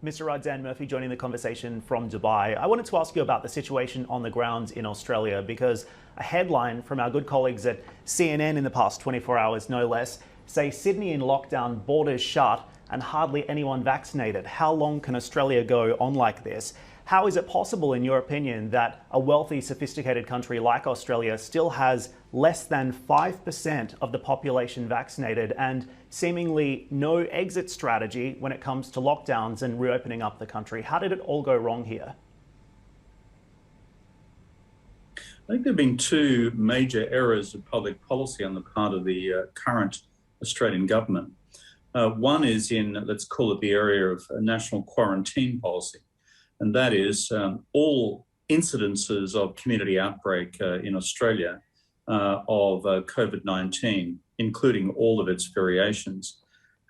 Mr. Radzan Murphy joining the conversation from Dubai. I wanted to ask you about the situation on the ground in Australia because a headline from our good colleagues at CNN in the past 24 hours, no less, say Sydney in lockdown, borders shut, and hardly anyone vaccinated. How long can Australia go on like this? How is it possible, in your opinion, that a wealthy, sophisticated country like Australia still has less than 5% of the population vaccinated and seemingly no exit strategy when it comes to lockdowns and reopening up the country? How did it all go wrong here? I think there have been two major errors of public policy on the part of the current Australian government. One is in, let's call it the area of national quarantine policy. And that is all incidences of community outbreak in Australia of COVID-19, including all of its variations,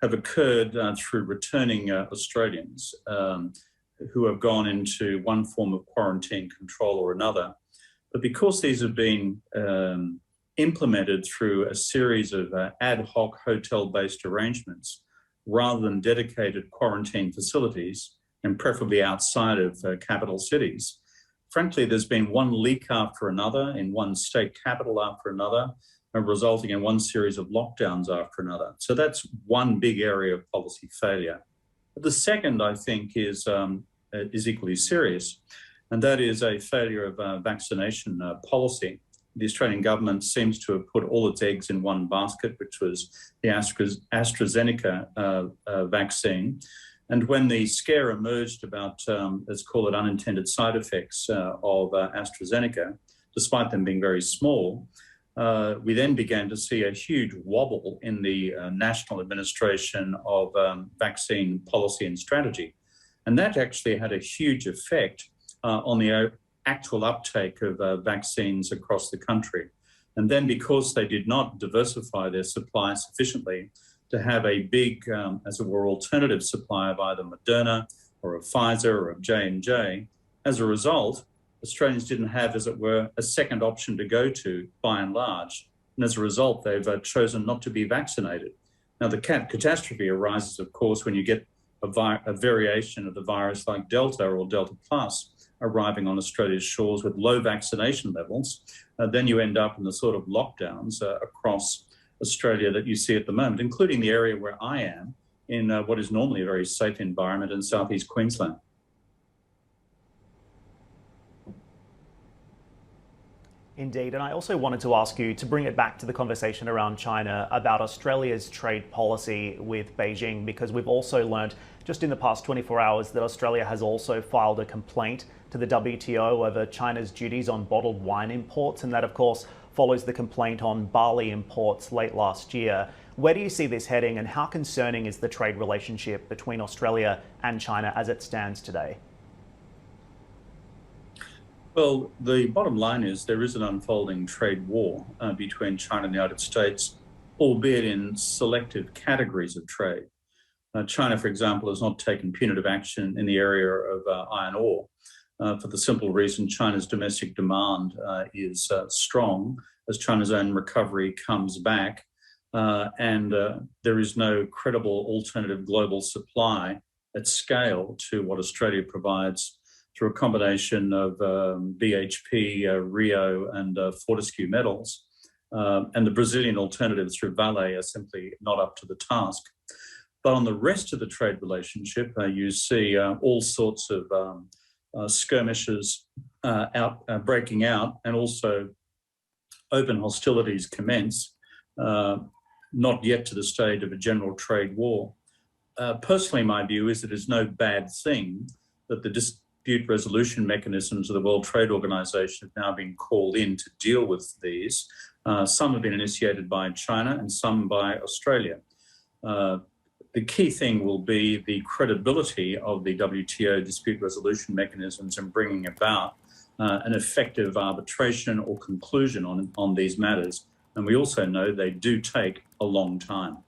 have occurred through returning Australians who have gone into one form of quarantine control or another. But because these have been implemented through a series of ad hoc hotel-based arrangements rather than dedicated quarantine facilities, and preferably outside of capital cities. Frankly, there's been one leak after another in one state capital after another, resulting in one series of lockdowns after another. So that's one big area of policy failure. But the second, I think, is equally serious, and that is a failure of vaccination policy. The Australian government seems to have put all its eggs in one basket, which was the AstraZeneca vaccine. And when the scare emerged about, let's call it unintended side effects of AstraZeneca, despite them being very small, we then began to see a huge wobble in the national administration of vaccine policy and strategy. And that actually had a huge effect on the actual uptake of vaccines across the country. And then because they did not diversify their supply sufficiently, to have a big, as it were, alternative supply of either Moderna or of Pfizer or of J&J. As a result, Australians didn't have, as it were, a second option to go to by and large. And as a result, they've chosen not to be vaccinated. Now, the catastrophe arises, of course, when you get a variation of the virus like Delta or Delta Plus arriving on Australia's shores with low vaccination levels. Then you end up in the sort of lockdowns across Australia that you see at the moment, including the area where I am in what is normally a very safe environment in southeast Queensland. Indeed, and I also wanted to ask you to bring it back to the conversation around China about Australia's trade policy with Beijing, because we've also learned just in the past 24 hours that Australia has also filed a complaint to the WTO over China's duties on bottled wine imports, and that, of course, follows the complaint on barley imports late last year. Where do you see this heading, and how concerning is the trade relationship between Australia and China as it stands today? Well, the bottom line is there is an unfolding trade war between China and the United States, albeit in selective categories of trade. China, for example, has not taken punitive action in the area of iron ore for the simple reason China's domestic demand is strong as China's own recovery comes back, and there is no credible alternative global supply at scale to what Australia provides through a combination of BHP, Rio and Fortescue metals. And the Brazilian alternatives through Vale are simply not up to the task. But on the rest of the trade relationship, you see all sorts of skirmishes breaking out, and also open hostilities commence, not yet to the stage of a general trade war. Personally, my view is that it's no bad thing that the dispute resolution mechanisms of the World Trade Organization have now been called in to deal with these. Some have been initiated by China and some by Australia. The key thing will be the credibility of the WTO dispute resolution mechanisms in bringing about an effective arbitration or conclusion on these matters. And we also know they do take a long time.